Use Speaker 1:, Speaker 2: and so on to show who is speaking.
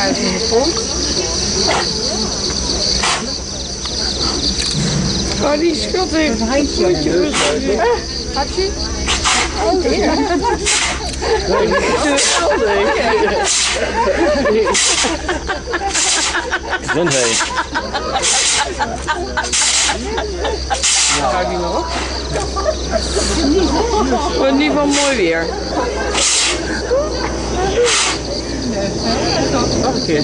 Speaker 1: spuiten in de pont.
Speaker 2: Oh, die schat heeft een handje.
Speaker 1: Gaat je?
Speaker 2: Oh, ja.
Speaker 3: Gezondheid.
Speaker 2: Dat houdt niet meer op. Het wordt in ieder geval mooi weer.
Speaker 3: Nog een keer.